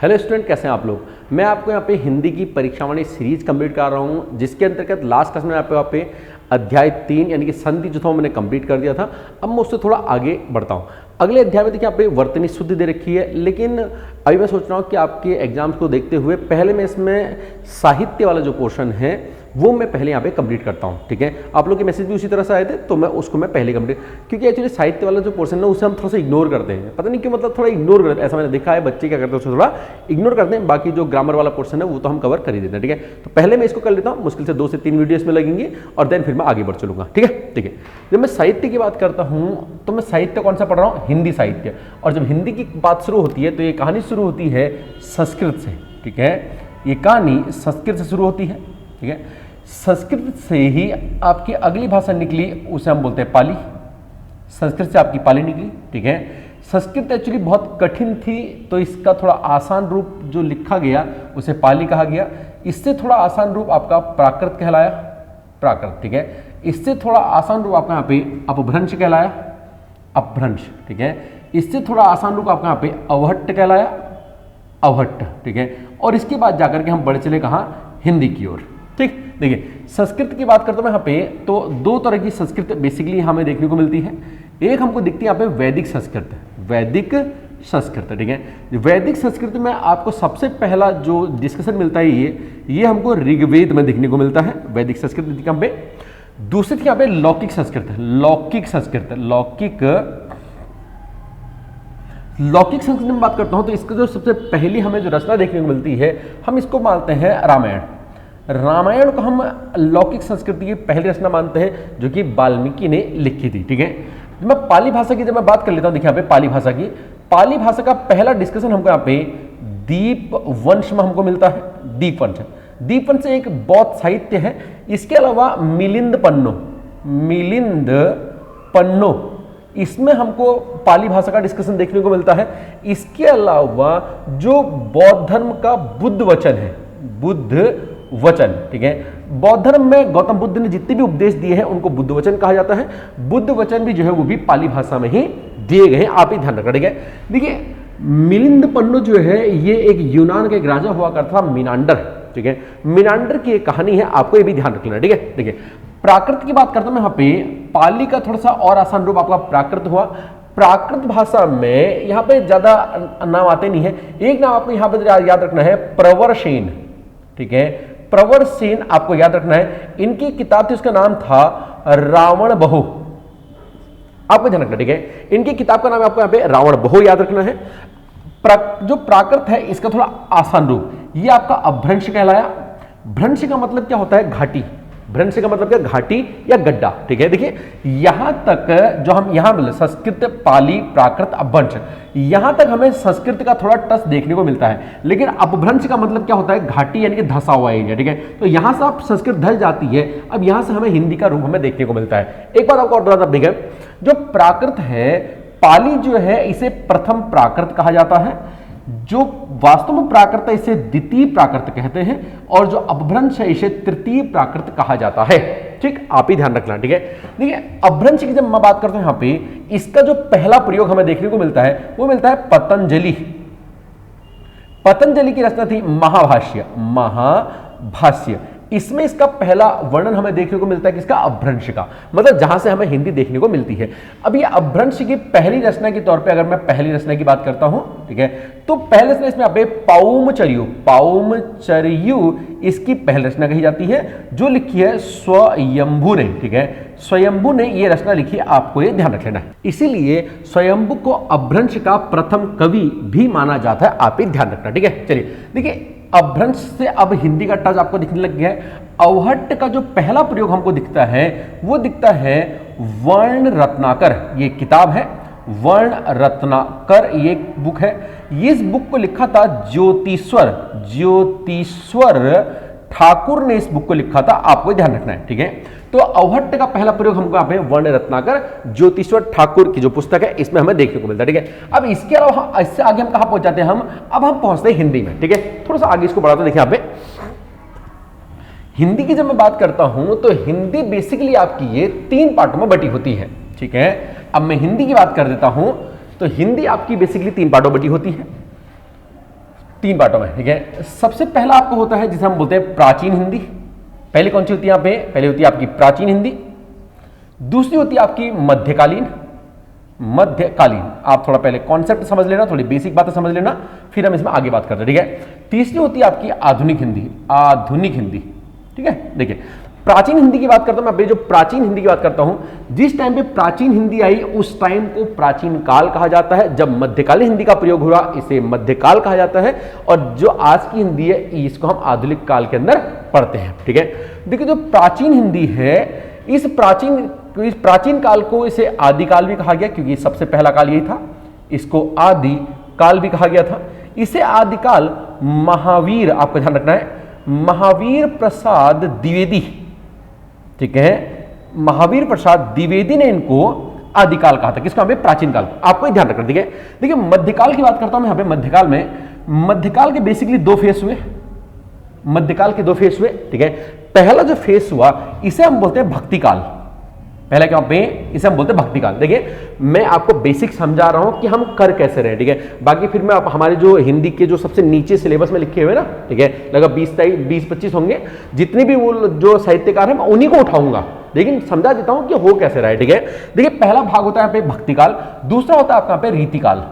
Hello student, कैसे हैं आप लोग। मैं आपको यहाँ पे हिंदी की परीक्षावाणी सीरीज कंप्लीट कर रहा हूँ, जिसके अंतर्गत लास्ट क्लास में यहाँ पे अध्याय 3 यानी कि संधि जो था मैंने कंप्लीट कर दिया था। अब मैं उससे थोड़ा आगे बढ़ता हूँ। अगले अध्याय में देखिए यहाँ पे वर्तनी शुद्धि दे रखी है, लेकिन अभी मैं सोच रहा हूँ कि आपके एग्जाम्स को देखते हुए पहले मैं इसमें साहित्य वाला जो पोर्शन है वो मैं पहले यहाँ पे कंप्लीट करता हूँ। ठीक है, आप लोग के मैसेज भी उसी तरह से आए थे, तो मैं उसको पहले कंप्लीट, क्योंकि एक्चुअली साहित्य वाला जो पोर्शन है उसे हम थोड़ा सा इग्नोर करते हैं। पता नहीं क्यों, मतलब थोड़ा इग्नोर करते हैं, ऐसा मैंने देखा है। बच्चे क्या करते हैं, उसे थोड़ा इग्नोर करते हैं। बाकी जो ग्रामर वाला पोर्शन है वो तो हम कवर कर ही देते हैं। ठीक है, तो पहले मैं इसको कर लेता हूँ। मुश्किल से 2 से 3 वीडियोस में लगेंगी और देन फिर मैं आगे बढ़ चलूंगा। ठीक है, ठीक है। जब मैं साहित्य की बात करता हूँ तो मैं साहित्य कौन सा पढ़ रहा हूँ, हिंदी साहित्य। और जब हिंदी की बात शुरू होती है तो ये कहानी शुरू होती है संस्कृत से। ठीक है, ये कहानी संस्कृत से शुरू होती है। ठीक है, संस्कृत से ही आपकी अगली भाषा निकली, उसे हम बोलते हैं पाली। संस्कृत से आपकी पाली निकली। ठीक है, संस्कृत एक्चुअली बहुत कठिन थी, तो इसका थोड़ा आसान रूप जो लिखा गया उसे पाली कहा गया। इससे थोड़ा आसान रूप आपका प्राकृत कहलाया, प्राकृत। ठीक है, इससे थोड़ा आसान रूप आपका यहाँ पे अपभ्रंश कहलाया, अपभ्रंश। ठीक है, इससे थोड़ा आसान रूप आपका यहाँ पे अवहट्ट कहलाया, अवहट्ट। ठीक है, और इसके बाद जाकर के हम बढ़ चले कहाँ, हिंदी की ओर। ठीक, देखिए संस्कृत की बात करता हूं मैं यहाँ पे, तो 2 तरह की संस्कृत बेसिकली हमें देखने को मिलती है। एक हमको दिखती है यहाँ पे वैदिक संस्कृत, वैदिक संस्कृत। ठीक है, वैदिक संस्कृत में आपको सबसे पहला जो डिस्कशन मिलता है ये हमको ऋग्वेद में देखने को मिलता है, वैदिक संस्कृत यहाँ पे। दूसरी थी यहाँ पे लौकिक संस्कृत, लौकिक संस्कृत, लौकिक संस्कृत में बात करता हूं तो इसका जो सबसे पहली हमें जो रचना देखने को मिलती है, हम इसको मानते हैं रामायण। रामायण को हम लौकिक संस्कृति की पहली रचना मानते हैं, जो कि वाल्मीकि ने लिखी थी। ठीक है, मैं पाली भाषा की जब मैं बात कर लेता हूं, देखिए यहाँ पे पाली भाषा की, पाली भाषा का पहला डिस्कशन हमको यहाँ पे दीप वंश में हमको मिलता है। दीप वंश, दीप वंश एक बौद्ध साहित्य है। इसके अलावा मिलिंद पन्नो, इसमें हमको पाली भाषा का डिस्कशन देखने को मिलता है। इसके अलावा जो बौद्ध धर्म का बुद्ध वचन है, बुद्ध वचन। ठीक है, बौद्ध धर्म में गौतम बुद्ध ने जितने भी उपदेश दिए हैं उनको बुद्ध वचन कहा जाता है। बुद्ध वचन भी जो है वो भी पाली भाषा में ही दिए गए हैं, आप ही ध्यान रखना। ठीक है, देखिए मिलिंद पन्नो जो है ये एक यूनान का एक राजा हुआ करता था, मिनांडर। ठीक है, मिनांडर की एक कहानी है, आपको ये भी ध्यान रखना। ठीक है, देखिए प्राकृत की बात करता हूं मैं यहाँ पे, पाली का थोड़ा सा और आसान रूप आपका प्राकृत हुआ। प्राकृत भाषा में यहाँ पे ज्यादा नाम आते नहीं है। एक नाम आपको यहाँ पे याद रखना है, प्रवरसेन। ठीक है, प्रवरसेन आपको याद रखना है। इनकी किताब थी, उसका नाम था रावण बहू, आपको ध्यान रखना। ठीक है, इनकी किताब का नाम आपको यहाँ पे रावण बहू याद रखना है। जो प्राकृत है इसका थोड़ा आसान रूप ये आपका अपभ्रंश कहलाया। भ्रंश का मतलब क्या होता है, घाटी। भ्रंश का मतलब क्या, घाटी या गड्ढा। ठीक है, देखिए यहां तक जो हम यहां मिले संस्कृत, पाली, प्राकृत, अपभ्रंश, यहां तक हमें संस्कृत का थोड़ा टच देखने को मिलता है। लेकिन अपभ्रंश का मतलब क्या होता है, घाटी यानी कि धंसा हुआ एरिया। ठीक है, तो यहां से आप संस्कृत धस जाती है, अब यहां से हमें हिंदी का रूप हमें देखने को मिलता है। एक बात आपको और बता दें, जो प्राकृत है, पाली जो है इसे प्रथम प्राकृत कहा जाता है, जो वास्तव में प्राकृत है इसे द्वितीय प्राकृत कहते हैं, और जो अपभ्रंश है इसे तृतीय प्राकृत कहा जाता है। ठीक, आप ही ध्यान रखना। ठीक है, देखिए अपभ्रंश की जब मैं बात करता हूं यहां पे, इसका जो पहला प्रयोग हमें देखने को मिलता है वो मिलता है पतंजलि। पतंजलि की रचना थी महाभाष्य, महाभाष्य। इसमें इसका पहला वर्णन हमें देखने को मिलता है किसका, अपभ्रंश का, मतलब जहां से हमें हिंदी देखने को मिलती है। अब ये अपभ्रंश की पहली रचना के तौर पे अगर मैं पहली रचना की बात करता हूं, ठीक है, तो पहले रचना इसमें आप पाउमचर्यु इसकी पहली रचना कही जाती है, जो लिखी है स्वयंभू ने। ठीक है, स्वयंभू ने ये रचना लिखी, आपको ये ध्यान रख लेना है। इसीलिए स्वयंभू को अपभ्रंश का प्रथम कवि भी माना जाता है, आप ही ध्यान रखना। ठीक है, चलिए देखिए अपभ्रंश से अब हिंदी का टच आपको दिखने लग गया है। अवहट्ट का जो पहला प्रयोग हमको दिखता है वो दिखता है वर्ण रत्नाकर, ये किताब है वर्ण रत्नाकर, ये बुक है। इस बुक को लिखा था ज्योतिश्वर ठाकुर ने इस बुक को लिखा था, आपको ध्यान रखना है। ठीक है, तो अवहट्ट का पहला प्रयोग हमको यहाँ पे वर्ण रत्नाकर ज्योतिश्वर ठाकुर की जो पुस्तक है इसमें हमें देखने को मिलता है। ठीक है, अब इसके अलावा इससे आगे हम कहां पहुंच जाते हैं, अब हम पहुंचते हैं हिंदी में। ठीक है, थोड़ा सा आगे इसको बढ़ाते हैं। देखिए यहाँ पे हिंदी की जब मैं बात करता हूं तो हिंदी बेसिकली आपकी ये 3 पार्टों में बटी होती है। ठीक है, अब मैं हिंदी की बात कर देता हूं तो हिंदी आपकी बेसिकली 3 पार्टों में बटी होती है। 3 पार्टों में, ठीक है। सबसे पहला आपको होता है जिसे हम बोलते हैं प्राचीन हिंदी। पहले कौन सी होती है यहाँ पे? पहले होती है आपकी प्राचीन हिंदी, दूसरी होती है आपकी मध्यकालीन। मध्यकालीन, आप थोड़ा पहले कॉन्सेप्ट समझ लेना, थोड़ी बेसिक बातें समझ लेना, फिर हम इसमें आगे बात करते हैं, ठीक है। तीसरी होती है आपकी आधुनिक हिंदी। आधुनिक हिंदी, ठीक है। देखिए प्राचीन हिंदी की बात करता हूं मैं, जो प्राचीन हिंदी की बात करता हूं, जिस टाइम पे प्राचीन हिंदी आई उस टाइम को प्राचीन काल कहा जाता है। जब मध्यकालीन हिंदी का प्रयोग हुआ इसे मध्यकाल कहा जाता है, और जो आज की हिंदी है इसको हम आधुनिक काल के अंदर पढ़ते हैं, ठीक है। देखिए जो प्राचीन हिंदी है, इस प्राचीन काल को इसे आदिकाल भी कहा गया, क्योंकि सबसे पहला काल यही था। इसको आदि काल भी कहा गया था। इसे आदिकाल महावीर, आपको ध्यान रखना है, महावीर प्रसाद द्विवेदी, ठीक है, महावीर प्रसाद द्विवेदी ने इनको आदिकाल कहा था। किसको? हमें प्राचीन काल को। आपको ध्यान रखना, ठीक है। देखिए मध्यकाल की बात करता हूं मैं यहाँ पे। मध्यकाल के बेसिकली 2 फेस हुए। मध्यकाल के 2 फेस हुए, ठीक है। पहला जो फेस हुआ इसे हम बोलते हैं भक्ति काल। पहला क्या पे? इसे हम बोलते हैं भक्ति काल। देखिए मैं आपको बेसिक समझा रहा हूं कि हम कर कैसे रहे, ठीक है। बाकी फिर मैं हमारे जो हिंदी के जो सबसे नीचे सिलेबस में लिखे हुए ना, ठीक है, लगभग 20-25 होंगे, जितने भी वो जो साहित्यकार हैं मैं उन्हीं को उठाऊंगा, लेकिन समझा देता हूं कि हो कैसे रहा है, ठीक है। देखिए पहला भाग होता है यहाँ पे भक्ति काल, दूसरा होता है आपका यहाँ पे रीतिकाल।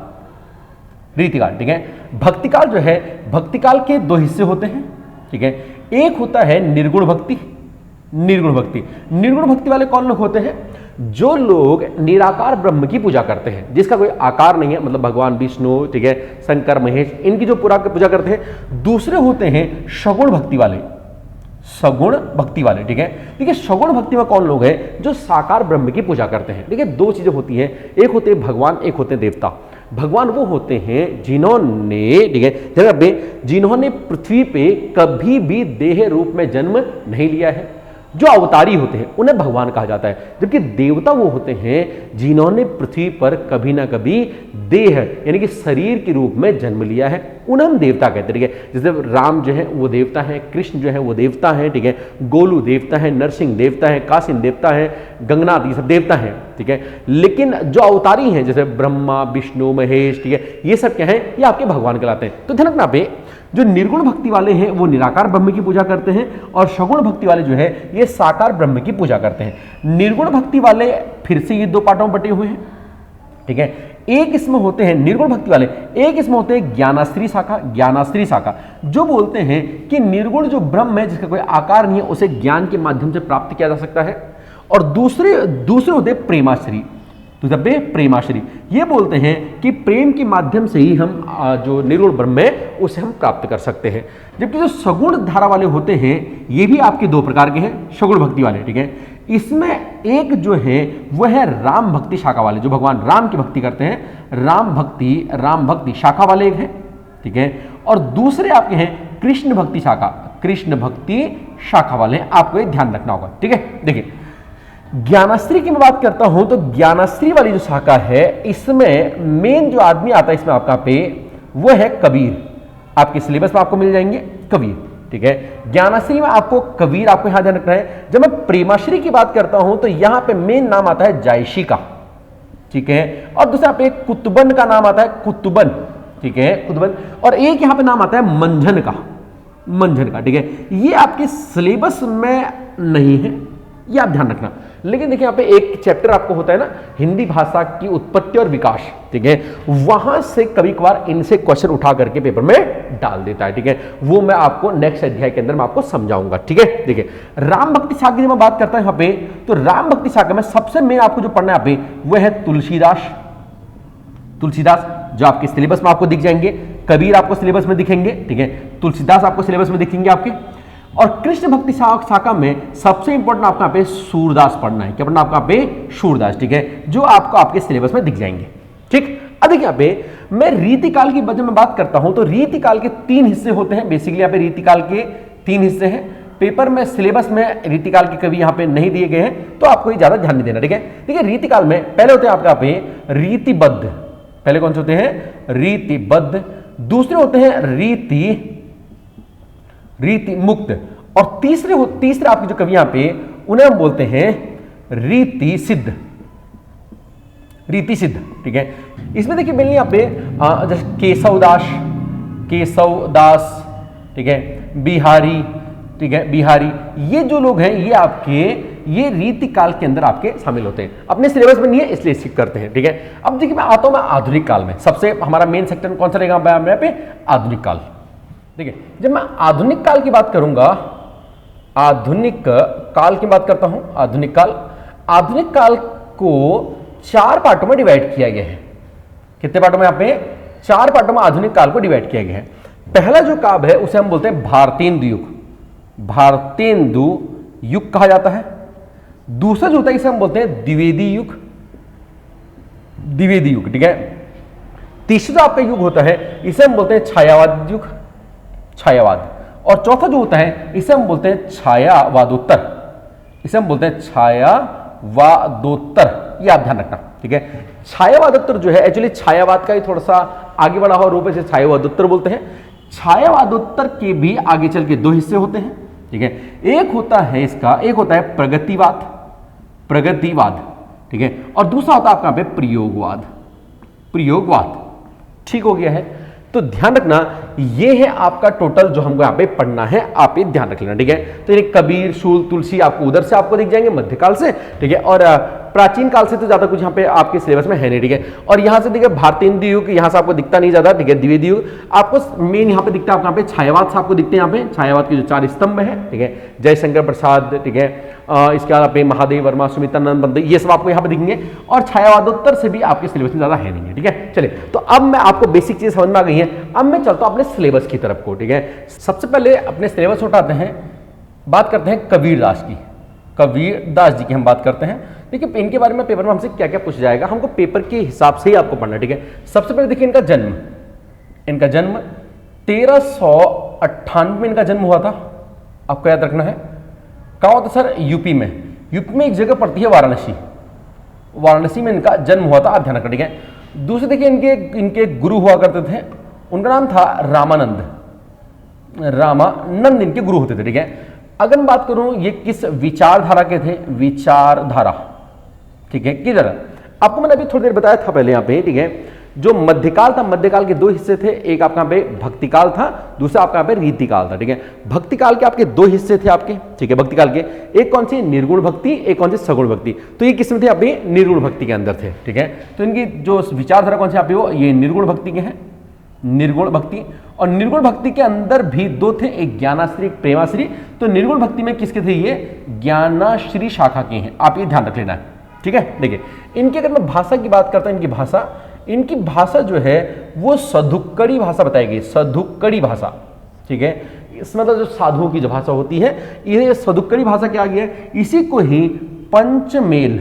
रीतिकाल, ठीक है। भक्तिकाल जो है, भक्तिकाल के 2 हिस्से होते हैं, ठीक है। एक होता है निर्गुण भक्ति। निर्गुण भक्ति, निर्गुण भक्ति वाले कौन लोग होते हैं? जो लोग निराकार ब्रह्म की पूजा करते हैं, जिसका कोई आकार नहीं है, मतलब भगवान विष्णु, ठीक है, शंकर, महेश, इनकी जो पूरा पूजा करते हैं। दूसरे होते हैं सगुण भक्ति वाले। सगुण भक्ति वाले, ठीक है। देखिए सगुण भक्ति में कौन लोग हैं? जो साकार ब्रह्म की पूजा करते हैं। देखिए 2 चीजें होती हैं, एक होते हैं भगवान, एक होते हैं देवता। भगवान वो होते हैं जिन्होंने, ठीक है, जिन्होंने पृथ्वी पे कभी भी देह रूप में जन्म नहीं लिया है, जो अवतारी होते हैं उन्हें भगवान कहा जाता है। जबकि देवता वो होते हैं जिन्होंने पृथ्वी पर कभी ना कभी देह यानी कि शरीर के रूप में जन्म लिया है, उन्हें हम देवता कहते हैं, ठीक है। जैसे राम जो है वो देवता है, कृष्ण जो है वो देवता है, ठीक है, गोलू देवता है, नरसिंह देवता है, कासिम देवता है, गंगनाथ, ये सब देवता है, ठीक है। लेकिन जो अवतारी हैं जैसे ब्रह्मा, विष्णु, महेश, ठीक है, ये सब क्या है? ये आपके भगवान कहलाते हैं। तो ध्यान रखना पे, जो निर्गुण भक्ति वाले हैं वो निराकार ब्रह्म की पूजा करते हैं, और सगुण भक्ति वाले जो है ये साकार ब्रह्म की पूजा करते हैं। निर्गुण भक्ति वाले फिर से ये 2 पार्टों में बटे हुए हैं, ठीक है। एक इसमें होते हैं निर्गुण भक्ति वाले, एक इसमें होते हैं ज्ञानाश्री शाखा। ज्ञानाश्री शाखा जो बोलते हैं कि निर्गुण जो ब्रह्म है जिसका कोई आकार नहीं है उसे ज्ञान के माध्यम से प्राप्त किया जा सकता है। और दूसरे होते हैं प्रेमाश्री। तो जब वे प्रेमाश्री ये बोलते हैं कि प्रेम के माध्यम से ही हम जो निर्गुण ब्रह्म है उसे हम प्राप्त कर सकते हैं। जबकि जो सगुण धारा वाले होते हैं ये भी आपके 2 प्रकार के हैं, सगुण भक्ति वाले, ठीक है। इसमें एक जो है वह है राम भक्ति शाखा वाले, जो भगवान राम की भक्ति करते हैं। राम भक्ति शाखा वाले एक हैं, ठीक है। और दूसरे आपके हैं कृष्ण भक्ति शाखा। कृष्ण भक्ति शाखा वाले, आपको ये ध्यान रखना होगा, ठीक है। देखिए ज्ञानाश्री की मैं बात करता हूं तो ज्ञानाश्री वाली जो शाखा है इसमें मेन जो आदमी आता है इसमें आपका पे वो है कबीर। आपके सिलेबस में आपको मिल जाएंगे कबीर, ठीक है। ज्ञानाश्री में आपको कबीर आपको यहां ध्यान रखना है। जब मैं प्रेमाश्री की बात करता हूं तो यहां पे मेन नाम आता है जायशी का, ठीक है। और दूसरा पे कुतुबन का नाम आता है, कुतुबन, ठीक है, कुतुबन। और एक यहां पे नाम आता है मंझन का, मंझन का, ठीक है। ये आपके सिलेबस में नहीं है, ये आप ध्यान रखना। लेकिन देखिए यहाँ पे एक चैप्टर आपको होता है ना हिंदी भाषा की उत्पत्ति और विकास, ठीक है, वहां से कभी कभार इनसे क्वेश्चन उठा करके पेपर में डाल देता है, ठीक है। वो मैं आपको नेक्स्ट अध्याय के अंदर मैं आपको समझाऊंगा, ठीक है। देखिए राम भक्ति शाखा की जब मैं बात करता हूं यहाँ पे, तो राम भक्ति शाखा में सबसे मेन आपको जो पढ़ना है यहाँ पे वह है तुलसीदास। तुलसीदास जो आपके सिलेबस में आपको दिख जाएंगे, कबीर आपको सिलेबस में दिखेंगे, ठीक है, तुलसीदास आपको सिलेबस में दिखेंगे आपके। और कृष्ण भक्ति शाखा में सबसे इंपॉर्टेंट आपका पे सूरदास पढ़ना है। क्या पढ़ना आपका पे? सूरदास, ठीक है, जो आपको आपके सिलेबस में दिख जाएंगे, ठीक। अब देखिए यहाँ पे मैं रीतिकाल की जब मैं बात करता हूं तो रीतिकाल के 3 हिस्से होते हैं। बेसिकली यहाँ पे रीतिकाल के 3 हिस्से हैं। पेपर में सिलेबस में रीतिकाल के कभी यहाँ पे नहीं दिए गए हैं, तो आपको ये ज्यादा ध्यान नहीं देना, ठीक है। देखिए रीतिकाल में पहले होते हैं आपका पे रीतिबद्ध। पहले कौन से होते हैं? रीतिबद्ध। दूसरे होते हैं रीति मुक्त। और तीसरे आपके जो कवि यहां पे उन्हें हम बोलते हैं रीति सिद्ध। रीति सिद्ध, ठीक है। इसमें देखिए मिलनी यहां पे जैसे केशवदास, केशव दास, ठीक है, बिहारी, ठीक है, बिहारी, ये जो लोग हैं ये आपके ये रीति काल के अंदर आपके शामिल होते हैं। अपने सिलेबस में नहीं है इसलिए स्किप करते हैं, ठीक है। अब देखिए मैं आता हूं मैं आधुनिक काल में, सबसे हमारा मेन सेक्टर कौन सा रहेगा यहाँ पे, आधुनिक काल। ठीक है, जब मैं आधुनिक काल की बात करूंगा, आधुनिक काल की बात करता हूं, आधुनिक काल को 4 पार्टों में डिवाइड किया गया है। कितने पार्टों में, यहाँ पे 4 पार्टों में आधुनिक काल को डिवाइड किया गया है। पहला जो काल है उसे हम बोलते हैं भारतेंदु युग, भारतेंदु युग कहा जाता है। दूसरा जो होता है इसे हम बोलते हैं द्विवेदी युग, द्विवेदी युग, ठीक है। तीसरा आपका युग होता है इसे हम बोलते हैं छायावाद युग, छायावाद। और चौथा जो होता है इसे हम बोलते हैं छायावादोत्तर, इसे हम बोलते हैं छायावादोत्तर, ये आप ध्यान रखना, ठीक है। छायावादोत्तर जो है एक्चुअली छायावाद का ही थोड़ा सा आगे बढ़ा हुआ रूप है, इसे छायावादोत्तर बोलते हैं। छायावादोत्तर के भी आगे चल के 2 हिस्से होते हैं, ठीक है। एक होता है इसका, एक होता है प्रगतिवाद, प्रगतिवाद, ठीक है, और दूसरा होता है आपका पे प्रयोगवाद, प्रयोगवाद, ठीक हो गया है। तो ध्यान रखना ये है आपका टोटल जो हमको यहाँ पे पढ़ना है, आप ये ध्यान रख लेना, ठीक है। तो ये कबीर, शूल, तुलसी आपको उधर से आपको दिख जाएंगे मध्यकाल से, ठीक है, और प्राचीन काल से तो ज्यादा कुछ यहाँ पे आपके सिलेबस में है नहीं, ठीक है। और यहाँ से देखिए भारतेंदु युग, यहाँ से आपको दिखता नहीं ज्यादा, ठीक है। द्विवेदी युग आपको मेन यहाँ पे दिखता है, आपको यहाँ पे छायावाद से आपको दिखते हैं, यहाँ पे छायावाद के जो 4 स्तंभ है, ठीक है, जयशंकर प्रसाद, ठीक है, इसके बाद पे महादेव वर्मा, सुमित्रानंद बंदे, ये सब आपको यहाँ पे दिखेंगे। और छायावादोत्तर से भी आपके सिलेबस में ज्यादा है नहीं है, ठीक है। चलिए, तो अब मैं आपको बेसिक चीज समझ में आ गई है, अब मैं चलता हूँ अपने सिलेबस की तरफ को, ठीक है। सबसे पहले अपने सिलेबस उठाते हैं, बात करते हैं कबीरदास की, कबीरदास जी की हम बात करते हैं। देखिए इनके बारे में पेपर में हमसे क्या क्या पूछा जाएगा, हमको पेपर के हिसाब से ही आपको पढ़ना, ठीक है। सबसे पहले देखिए इनका जन्म, इनका जन्म 1398 में इनका जन्म हुआ था, आपको याद रखना है। कहाँ होता सर, यूपी में, यूपी में एक जगह पड़ती है वाराणसी, वाराणसी में इनका जन्म हुआ था, आप ध्यान रखना, ठीक है। दूसरे देखिए इनके गुरु हुआ करते थे, उनका नाम था रामानंद, रामानंद इनके गुरु होते थे, ठीक है। अगर मैं बात करूं ये किस विचारधारा के थे, विचारधारा, ठीक है, किधर आपको मैंने अभी थोड़ी देर बताया था पहले यहाँ पे, ठीक है। जो मध्यकाल था, मध्यकाल के 2 हिस्से थे, एक आपका पे भक्तिकाल था, दूसरा आपका पे रीतिकाल था, ठीक है। भक्तिकाल के आपके 2 हिस्से थे आपके, ठीक है, भक्तिकाल के, एक कौन सी निर्गुण भक्ति, एक कौन सी सगुण भक्ति। तो ये किस में थे, अभी निर्गुण भक्ति के अंदर थे, ठीक है। तो इनकी जो विचारधारा कौन सी आप वो ये निर्गुण भक्ति के हैं, निर्गुण भक्ति। और निर्गुण भक्ति के अंदर भी 2 थे, एक ज्ञानाश्री, एक प्रेमाश्री। तो निर्गुण भक्ति में किसके थे, ये ज्ञानाश्री शाखा के हैं, आप ये ध्यान रख लेना है, ठीक है। देखिए इनकी अगर मैं भाषा की बात करता हूं, इनकी भाषा जो है वो सधुक्कड़ी भाषा बताई गई, सधुक्कड़ी भाषा, ठीक है। इस मतलब जो साधुओं की जो भाषा होती है, ये सधुक्कड़ी भाषा क्या आ गया है, इसी को ही पंचमेल,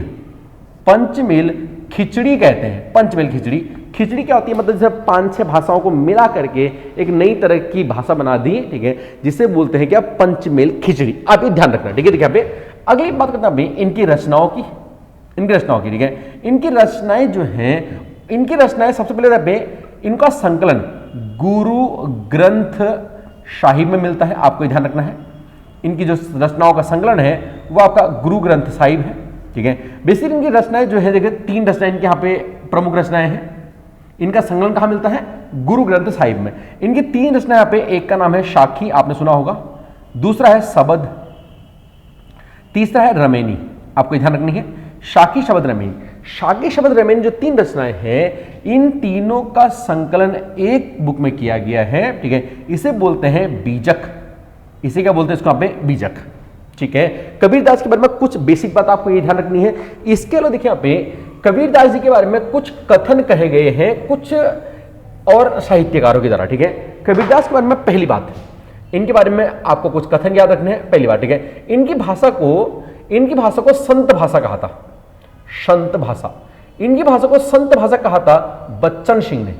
पंचमेल खिचड़ी कहते हैं। पंचमेल खिचड़ी, खिचड़ी क्या होती है, मतलब जैसे 5-6 भाषाओं को मिला करके एक नई तरह की भाषा बना दी, ठीक है, जिसे बोलते हैं क्या, पंचमेल खिचड़ी, आप ये ध्यान रखना, ठीक है। देखिए यहाँ पे अगली बात करते हैं अभी इनकी रचनाओं की, इनकी रचनाओं की, ठीक है। इनकी रचनाएं जो हैं, इनकी रचनाएं सबसे पहले इनका संकलन गुरु ग्रंथ साहिब में मिलता है, आपको ध्यान रखना है। इनकी जो रचनाओं का संकलन है वो आपका गुरु ग्रंथ साहिब है, ठीक है। बेसिकली इनकी रचनाएं जो है, देखिए 3 रचनाएं इनके यहाँ पे प्रमुख रचनाएं हैं। इनका संकलन कहाँ मिलता है, गुरु ग्रंथ साहिब में। इनकी 3 रचनाएं यहाँ पे, एक का नाम है साखी, आपने सुना होगा, दूसरा है शबद, तीसरा है रमेनी, आपको ध्यान रखनी है। शाकी शबद रमेनी, शाकी शबद रमेनी जो 3 रचनाएं हैं, इन तीनों का संकलन एक बुक में किया गया है, ठीक है। इसे बोलते हैं बीजक, इसे क्या बोलते हैं, इसको यहाँ पे बीजक, ठीक है। कबीरदास के बारे में कुछ बेसिक बात आपको ये ध्यान रखनी है। इसके अलावा देखिए यहाँ पे कबीरदास जी के बारे में कुछ कथन कहे गए हैं कुछ और साहित्यकारों की तरह, ठीक है। कबीरदास के बारे में पहली बात, इनके बारे में आपको कुछ कथन याद रखने हैं। पहली बात, ठीक है, इनकी भाषा को संत भाषा कहा था, संत भाषा, इनकी भाषा को संत भाषा कहा था बच्चन सिंह ने,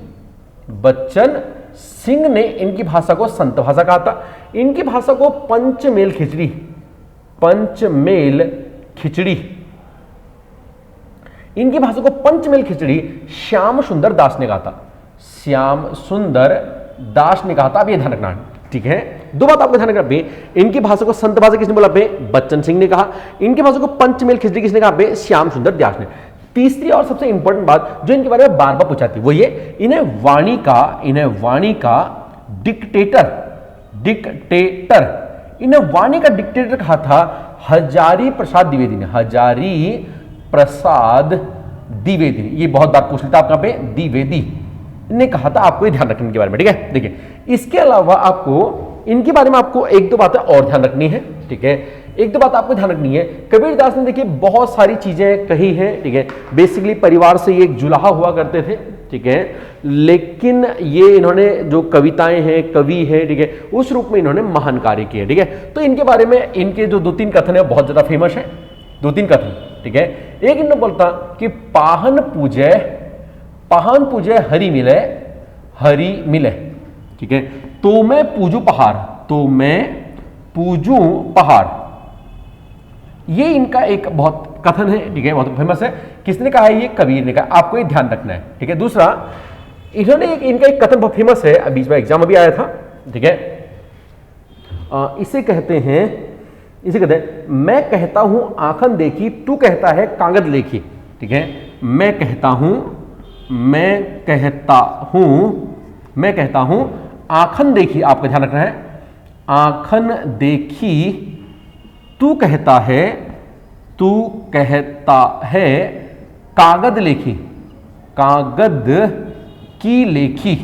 बच्चन सिंह ने इनकी भाषा को संत भाषा कहा था। इनकी भाषा को पंचमेल खिचड़ी, पंचमेल खिचड़ी, इनकी भाषा को पंचमेल खिचड़ी श्याम सुंदर दास ने कहा था, श्याम सुंदर दास ने कहा था, अब ये ध्यान रखना, ठीक है। 2 बात आपको ध्यान रखना, इनकी भाषा को संत भाषा किसने बोला, बच्चन सिंह ने कहा। इनकी भाषा को पंचमेल खिचड़ी किसने कहा, श्याम सुंदर दास ने। तीसरी और सबसे इंपॉर्टेंट बात जो इनके बारे में बार बार पूछा थी वो ये, इन्हें वाणी का डिक्टेटर, डिक्टेटर, इन्हें वाणी का डिक्टेटर कहा था हजारी प्रसाद द्विवेदी ने, हजारी प्रसाद द्विवेदी। ये बहुत बार पूछ लेता आपका पे, द्विवेदी ने कहा था। आपको ये ध्यान रखने के बारे में, ठीक है। देखिए इसके अलावा आपको इनके बारे में आपको एक दो बातें और ध्यान रखनी है, ठीक है। एक दो बात आपको ध्यान रखनी है, कबीरदास ने देखिए बहुत सारी चीजें कही हैं, ठीक है। बेसिकली परिवार से ये एक जुलाहा हुआ करते थे, ठीक है, लेकिन ये इन्होंने जो कविताएं हैं, कवि हैं, ठीक है, उस रूप में इन्होंने महान कार्य किए, ठीक है। तो इनके बारे में इनके जो दो तीन कथन है बहुत ज्यादा फेमस है, दो तीन कथन, ठीक है। एक इन्होंने बोलता कि पाहन पूजे हरि मिले, ठीक है। तो मैं पूजू पहाड़, तो मैं पूजू पहाड़, ये इनका एक बहुत कथन है, ठीक है, बहुत फेमस है। किसने कहा है? ये कबीर ने कहा। आपको ये ध्यान रखना है, ठीक है। दूसरा इन्होंने इनका एक कथन बहुत फेमस है, बीच में एग्जाम अभी आया था, ठीक है। इसे कहते हैं मैं कहता हूं आंखन देखी, तू कहता है कागज लेखी, ठीक है। मैं कहता हूं आंखन देखी, आपको ध्यान रखना है, आंखन देखी, तू कहता है कागद की लेखी,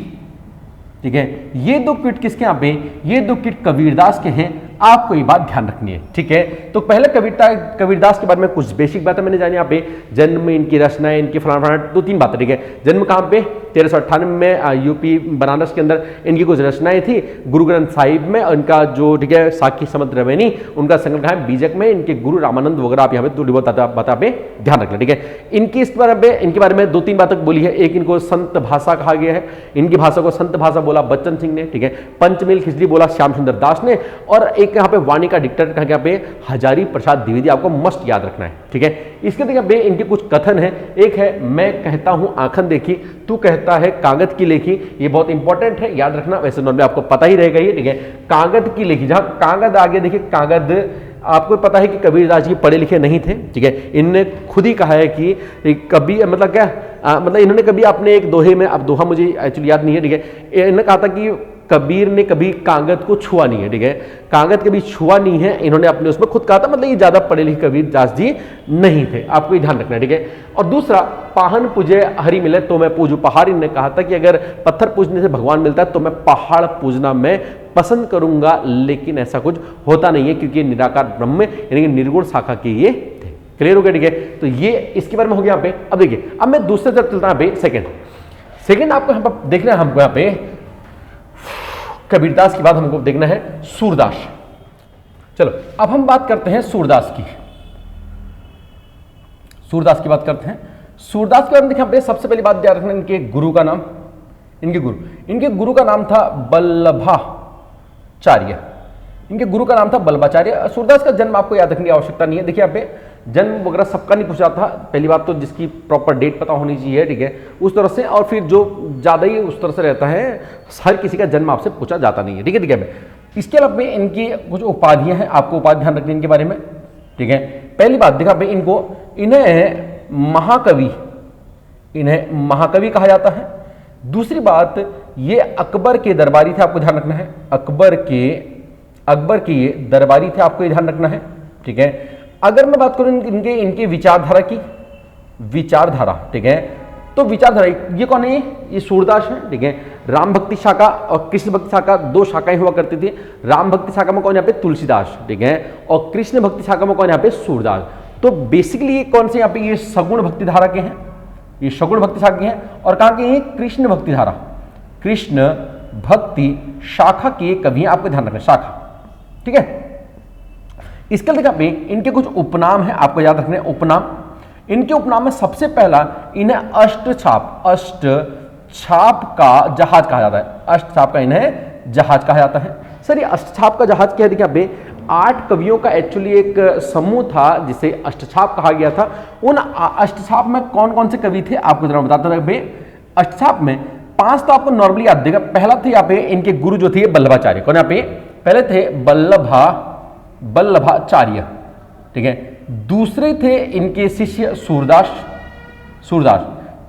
ठीक है। ये दो किट किसके यहां पे? ये दो किट कबीरदास के हैं। आपको ये बात ध्यान रखनी है, ठीक है। तो पहले कबीरदास के बारे में कुछ बेसिक बातें मैंने जानी। यहाँ पे जन्म, इनकी रचनाएं, इनकी फलाना दो तीन बातें, ठीक है। जन्म कहाँ पे? 1398 में यूपी बनारस के अंदर इनकी कुछ रचनाएं थी। गुरु ग्रंथ साहिब में इनका जो, ठीक है, साखी समत रवैनी, उनका संकलन कहाँ है? बीजक में। इनके गुरु रामानंद वगैरह आप यहाँ पे थोड़ी बहुत बात पे ध्यान रखना, ठीक है। इनके बारे में दो तीन बातें बोली है। एक, इनको संत भाषा कहा गया है, इनकी भाषा को संत भाषा बोला बच्चन सिंह ने, ठीक है। पंचमेल खिचड़ी बोला श्याम सुंदर दास ने। और एक यहाँ पे वाणी का डिक्टेटर कहा यहाँ पे हजारी प्रसाद द्विवेदी। आपको मस्ट याद रखना है, ठीक है। इसके देखिए इनके कुछ कथन है। एक है मैं कहता हूं आंखन देखी, तू कहता है कागज की लेखी। ये बहुत इंपॉर्टेंट है, याद रखना। वैसे नॉर्मली आपको पता ही रहेगा ये, ठीक है। कागज की लेखी, जहां कागज आ गया, देखिए कागज, आपको पता है कि कबीरदास जी पढ़े लिखे नहीं थे, ठीक है। इन्होंने खुद ही कहा है कि कभी मतलब क्या मतलब इन्होंने कभी अपने एक दोहे में, अब दोहा मुझे एक्चुअली याद नहीं है, ठीक है, इन्होंने कहा था कि कबीर ने कभी कागज को छुआ नहीं है, ठीक है। कागज कभी छुआ नहीं है, इन्होंने अपने उसमें खुद कहा था। मतलब ये ज्यादा पढ़े लिखे कबीरदास जी नहीं थे, आपको ये ध्यान रखना है, ठीक है। और दूसरा, पाहन पूजे हरि मिले, तो मैं पूजू पहाड़। इन्होंने कहा था कि अगर पत्थर पूजने से भगवान मिलता है तो मैं पहाड़ पूजना मैं पसंद करूंगा, लेकिन ऐसा कुछ होता नहीं है, क्योंकि निराकार ब्रह्म यानी निर्गुण शाखा के ये थे। क्लियर हो गया, ठीक है। तो ये इसके बारे में हो गया यहाँ पे। अब देखिए, अब मैं दूसरे तरफ चलता हूं पे। सेकंड आपको यहाँ पर देखना है, हमको यहाँ पे कबीरदास की बात हमको देखना है सूरदास। चलो अब हम बात करते हैं सूरदास की बात करते हैं। सूरदास के बारे में देखिए, सबसे पहली बात याद रखना, इनके गुरु का नाम, इनके गुरु का नाम था बल्लभाचार्य। इनके गुरु का नाम था बल्लभाचार्य। सूरदास का जन्म आपको याद रखने की आवश्यकता नहीं है। देखिए यहाँ पे जन्म वगैरह सबका नहीं पूछा था। पहली बात तो जिसकी प्रॉपर डेट पता होनी चाहिए, ठीक है, उस तरह से। और फिर जो ज्यादा ही उस तरह से रहता है, हर किसी का जन्म आपसे पूछा जाता नहीं है, ठीक है, ठीक है। इसके अलावा इनकी कुछ उपाधियां हैं, आपको उपाधि ध्यान रखनी इनके बारे में, ठीक है। पहली बात देखा इन्हें महाकवि कहा जाता है। दूसरी बात, ये अकबर के दरबारी थे, आपको ध्यान रखना है। अकबर के ये दरबारी थे, आपको ये ध्यान रखना है, ठीक है। अगर मैं बात करूं इनके विचारधारा की, ठीक है, तो विचारधारा ये कौन है? ये सूरदास है, ठीक है। राम भक्ति शाखा और कृष्ण भक्ति शाखा, दो शाखाएं हुआ करती थी। राम भक्ति शाखा में कौन यहाँ पे? तुलसीदास, ठीक है। और कृष्ण भक्ति शाखा में कौन यहाँ पे? सूरदास। तो बेसिकली ये कौन से यहाँ पे? ये सगुण भक्ति धारा के हैं, ये सगुण भक्ति शाखा के हैं। और कहाँ के हैं? कृष्ण भक्ति धारा, कृष्ण भक्ति शाखा के कवि हैं, आपको ध्यान रखना, शाखा, ठीक है। इसके देखा पे इनके कुछ उपनाम है, आपको याद रखने उपनाम। इनके उपनाम में सबसे पहला, इन्हें अष्टछाप का जहाज कहा जाता है। अष्टछाप का इन्हें जहाज कहा जाता है। सर ये अष्टछाप का जहाज क्या है? देखिए पे 8 कवियों का एक्चुअली एक समूह था जिसे अष्टछाप कहा गया था। उन अष्टछाप में कौन कौन से कवि थे आपको जरा बताता था। अष्टछाप में 5 तो आपको नॉर्मली याद देगा। पहला थे यहाँ पे इनके गुरु जो थे बल्लभाचार्य। कौन यहाँ पे? पहले थे बल्लभाचार्य, ठीक है। दूसरे थे इनके शिष्य सूरदास।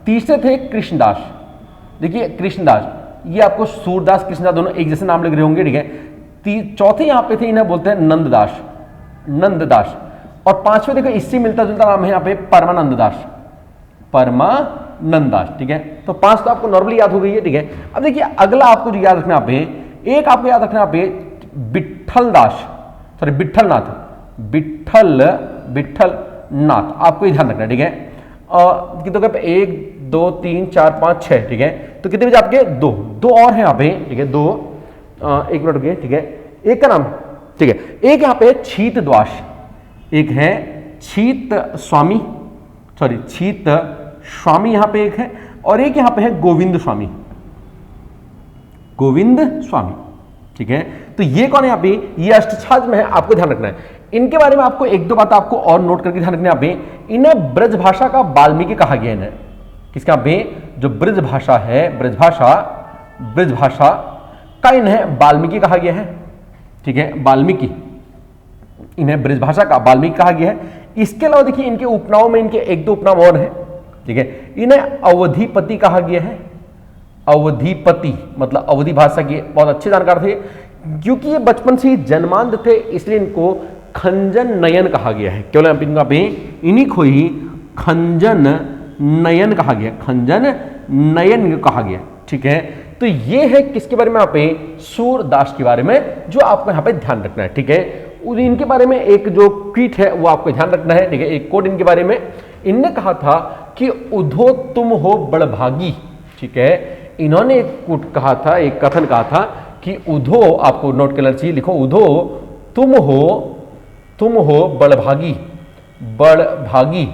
तीसरे थे कृष्णदास, देखिए कृष्णदास। ये आपको सूरदास कृष्णदास दोनों एक जैसे नाम लग रहे होंगे, ठीक है। चौथे यहाँ पे थे, इन्हें बोलते हैं नंददास, नंददास। और पांचवें देखो इससे मिलता जुलता नाम है यहाँ पे परमानंद दास, परमानंद दास, ठीक है। तो पांच तो आपको नॉर्मली याद हो गई है, ठीक है। अब देखिए अगला आपको जो याद रखना यहाँ पे, एक आपको याद रखना यहाँ पे विट्ठल दास, सॉरी विट्ठल नाथ, विट्ठल नाथ, आपको ध्यान रखना, ठीक है। कितने पे 1 2 3 4 5 6, ठीक है। तो कितने बजे आपके दो और हैं यहाँ पे, ठीक है, 2 एक मिनट रुकिए, ठीक है। एक का नाम, ठीक है, एक यहाँ पे छीत द्वास, एक है छीत स्वामी, सॉरी छीत स्वामी यहाँ पे एक है, और एक यहाँ पे है गोविंद स्वामी, गोविंद स्वामी, ठीक है। तो ये कौन है यहाँ पे, ये अष्टछाज में है, आपको ध्यान रखना है। इनके बारे में आपको एक दो बात आपको और नोट करके ध्यान रखना है। इन्हें ब्रज भाषा का वाल्मीकि कहा गया, इन्हें किसका पे, जो ब्रज भाषा है, ब्रज भाषा का इन्हें वाल्मीकि कहा गया है, ठीक है, वाल्मीकि, इन्हें ब्रज भाषा का वाल्मीकि कहा गया है। इसके अलावा देखिए इनके उपनामों में इनके एक दो उपनाम और हैं, ठीक है। इन्हें अवधीपति कहा गया है, अवधीपति मतलब अवधि भाषा के बहुत अच्छे जानकार थे। क्योंकि ये बचपन से ही जन्मांध थे, इसलिए इनको खंजन नयन कहा गया है। केवल इनका पे इन्हीं को ही खंजन नयन कहा गया, खंजन नयन कहा गया, ठीक है। तो ये है किसके बारे में, यहाँ पे सूरदास के बारे में, जो आपको यहाँ पे ध्यान रखना है, ठीक है। इनके बारे में एक जो क्विट है वो आपको ध्यान रखना है, ठीक है। एक कोड इनके बारे में, इनने कहा था कि उधो तुम हो बड़भागी, ठीक है। इन्होंने एक कोट कहा था, एक कथन कहा था कि उधो, आपको नोट करना चाहिए, लिखो उधो तुम हो बड़भागी, बड़भागी,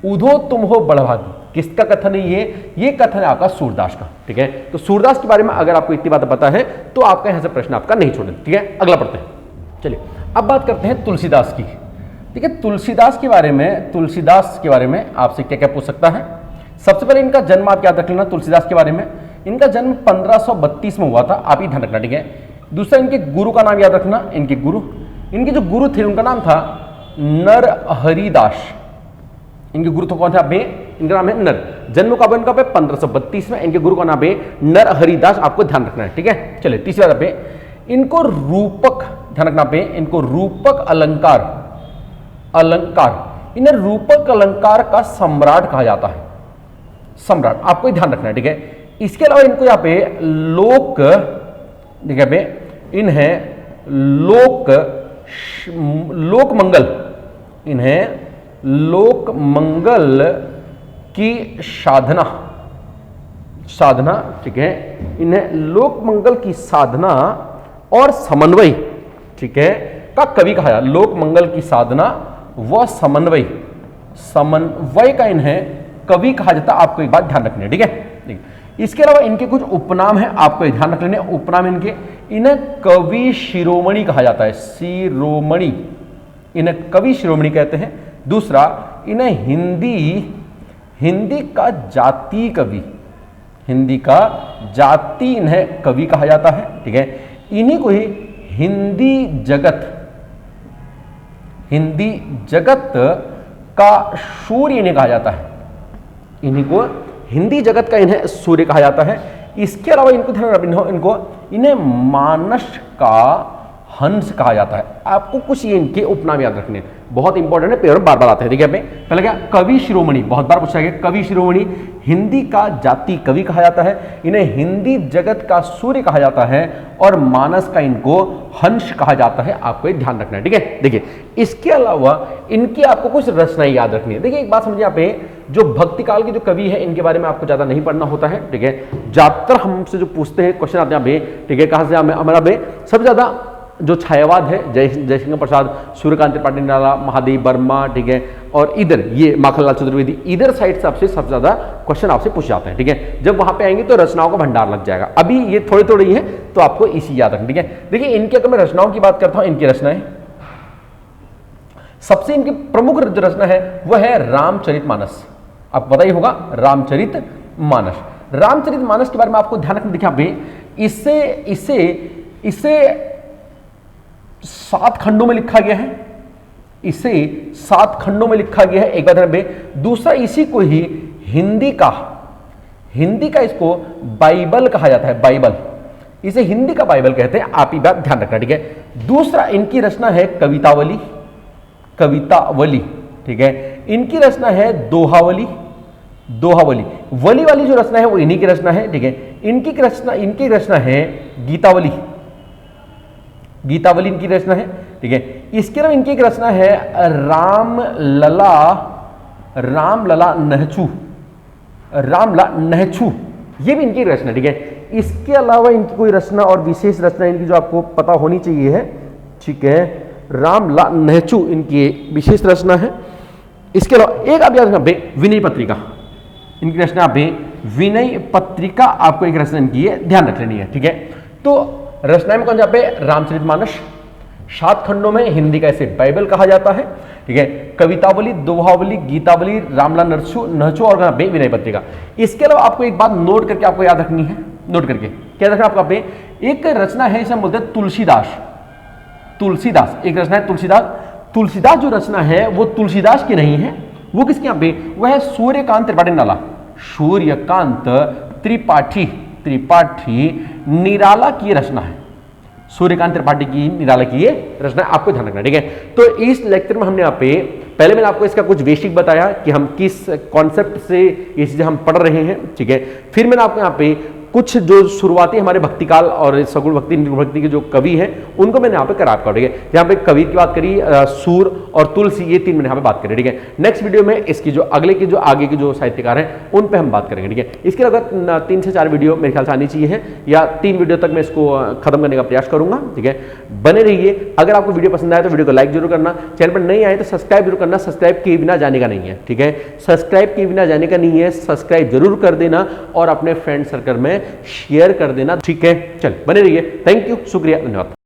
उधो तुम हो बड़भागी। किसका कथन है ये कथन है आपका सूरदास का, ठीक है। तो सूरदास के बारे में अगर आपको इतनी बात पता है तो आपका यहां से प्रश्न आपका नहीं छोड़े, ठीक है। अगला पढ़ते हैं, चलिए अब बात करते हैं तुलसीदास की, ठीक है। तुलसीदास के बारे में आपसे क्या क्या पूछ सकता है। सबसे पहले इनका जन्म आप याद रख लेना। तुलसीदास के बारे में, इनका जन्म 1532 में हुआ था, आप ही ध्यान रखना, ठीक है। दूसरा इनके गुरु का नाम याद रखना, इनके जो गुरु थे उनका नाम था नरहरिदास। इनके गुरु तो कौन थे, इनका नाम है नर। जन्म कब इनका 1532 में। इनके गुरु का नाम है नरहरिदास, आपको ध्यान रखना है, ठीक है। चलिए तीसरी बात पे, इनको रूपक, ध्यान रखना पे, इनको रूपक अलंकार, इन्हें रूपक अलंकार का सम्राट कहा जाता है, सम्राट, आपको ध्यान रखना है, ठीक है। इसके अलावा इनको यहाँ पे लोक, ठीक है, इन्हें लोक मंगल की साधना, ठीक है। इन्हें लोक मंगल की साधना और समन्वय, ठीक है, का कवि कहा जाता है। लोक मंगल की साधना व समन्वय का इन्हें कवि कहा जाता है, आपको एक बात ध्यान रखनी है, ठीक है। इसके अलावा इनके कुछ उपनाम है, आपको ध्यान रख लेने। उपनाम इन्हें कवि शिरोमणि कहा जाता है, शिरोमणि, इन्हें कवि शिरोमणि कहते हैं। दूसरा, इन्हें हिंदी का जाति कवि, हिंदी का जाति इन्हें कवि कहा जाता है, ठीक है। इन्हीं को ही हिंदी जगत का सूर्य इन्हें कहा जाता है, इन्हीं को हिंदी जगत का इन्हें सूर्य कहा जाता है। इसके अलावा इनको ध्यान रखना, इन्हें मानस का हंस कहा जाता है। आपको कुछ ये इनके उपनाम याद रखने, बहुत इंपॉर्टेंट है, पेपर बार बार आते हैं, ठीक है। पहले क्या, कवि शिरोमणि, बहुत बार पूछा गया, कवि शिरोमणि, हिंदी का जाति कवि कहा जाता है, इन्हें हिंदी जगत का सूर्य कहा जाता है, और मानस का इनको हंस कहा जाता है, आपको ये ध्यान रखना है, ठीक है। देखिए इसके अलावा इनकी आपको कुछ रचनाएं याद रखनी है। देखिए एक बात समझिए, यहाँ पे जो भक्ति काल के जो कवि है इनके बारे में आपको ज्यादा नहीं पढ़ना होता है, ठीक है। ज्यादातर हमसे जो पूछते हैं क्वेश्चन आते हैं यहाँ पे, ठीक है, कहाँ से, हमारा सबसे ज्यादा जो छायावाद है जयशंकर प्रसाद, सूर्यकांत त्रिपाठी निराला, महादेव वर्मा, ठीक है, और इधर ये माखनलाल चतुर्वेदी, इधर साइड से आपसे सबसे ज्यादा क्वेश्चन आपसे पूछ जाते हैं, ठीक है। जब वहां पे आएंगे तो रचनाओं का भंडार लग जाएगा। अभी ये थोड़ी थोड़ी ही है तो आपको इसी याद रखना, ठीक है। देखिए इनकी अगर मैं रचनाओं की बात करता हूं, इनकी रचनाएं, सबसे इनकी प्रमुख जो रचना है वह है रामचरितमानस, आपको पता ही होगा रामचरितमानस। रामचरितमानस के बारे में आपको ध्यान रखना, देखिए इसे 7 खंडों में लिखा गया है, इसे 7 खंडों में लिखा गया है, एक बात है। दूसरा, इसी को ही हिंदी का इसको बाइबल कहा जाता है, बाइबल, इसे हिंदी का बाइबल कहते हैं। आप ये बात ध्यान रखना, ठीक है। दूसरा, इनकी रचना है कवितावली, कवितावली, ठीक है। इनकी रचना है दोहावली, दोहावली, वली वाली जो रचना है वो इन्हीं की रचना है, ठीक है। इनकी रचना है गीतावली, गीतावली इनकी रचना है, ठीक है। इसके अलावा इनकी एक रचना है रामलला, रामलला नहचू, रामला नहचू, ये भी इनकी रचना, ठीक है। इसके अलावा इनकी कोई रचना और विशेष रचना इनकी जो आपको पता होनी चाहिए है, ठीक है, रामला नहचू इनकी विशेष रचना है। इसके अलावा एक आप याद रखना, विनय पत्रिका, इनकी रचना विनय पत्रिका आपको एक रचना इनकी है, ध्यान रख लेनी है, ठीक है। तो रचना में कौन सा पे रामचरितमानस, 7 खंडों में, हिंदी का इसे बाइबल कहा जाता है, ठीक है। कवितावली, दोहावली, गीतावली, रामला नहचू और विनय पत्रिका। इसके अलावा आपको एक बात नोट करके आपको याद रखनी है, नोट करके क्या रखना आपका पे, एक रचना है इसे हम बोलते हैं तुलसीदास, तुलसीदास, एक रचना है तुलसीदास। तुलसीदास जो रचना है वो तुलसीदास की नहीं है, वो किसके यहाँ पे, वह है सूर्यकांत त्रिपाठी निराला, सूर्यकांत त्रिपाठी, त्रिपाठी निराला की रचना है, सूर्यकांत त्रिपाठी की निराला की ये रचना, आपको ध्यान रखना, ठीक है। तो इस लेक्चर में हमने यहाँ पे पहले मैंने आपको इसका कुछ बेसिक बताया कि हम किस कॉन्सेप्ट से ये चीजें हम पढ़ रहे हैं, ठीक है। फिर मैंने आपको यहाँ पे कुछ जो शुरुआती हमारे भक्तिकाल और सगुण भक्ति, निर्गुण भक्ति के जो कवि हैं उनको मैंने यहाँ पे करा आपका, ठीक है। यहाँ पे कवि की बात करी, सूर और तुलसी, ये 3 मैंने यहाँ पे बात करी, ठीक है। नेक्स्ट वीडियो में इसकी जो अगले की जो आगे के जो साहित्यकार हैं उन पे हम बात करेंगे, ठीक है। इसके अलावा 3 से 4 वीडियो मेरे ख्याल से आनी चाहिए है, या 3 वीडियो तक मैं इसको खत्म करने का प्रयास करूंगा, ठीक है। बने रहिए। अगर आपको वीडियो पसंद आए तो वीडियो को लाइक जरूर करना, चैनल पर नहीं आए तो सब्सक्राइब जरूर करना, सब्सक्राइब किए बिना जाने का नहीं है, ठीक है। सब्सक्राइब किए बिना जाने का नहीं है, सब्सक्राइब जरूर कर देना और अपने फ्रेंड सर्कल में शेयर कर देना, ठीक है। चल बने रहिए, थैंक यू, शुक्रिया, धन्यवाद।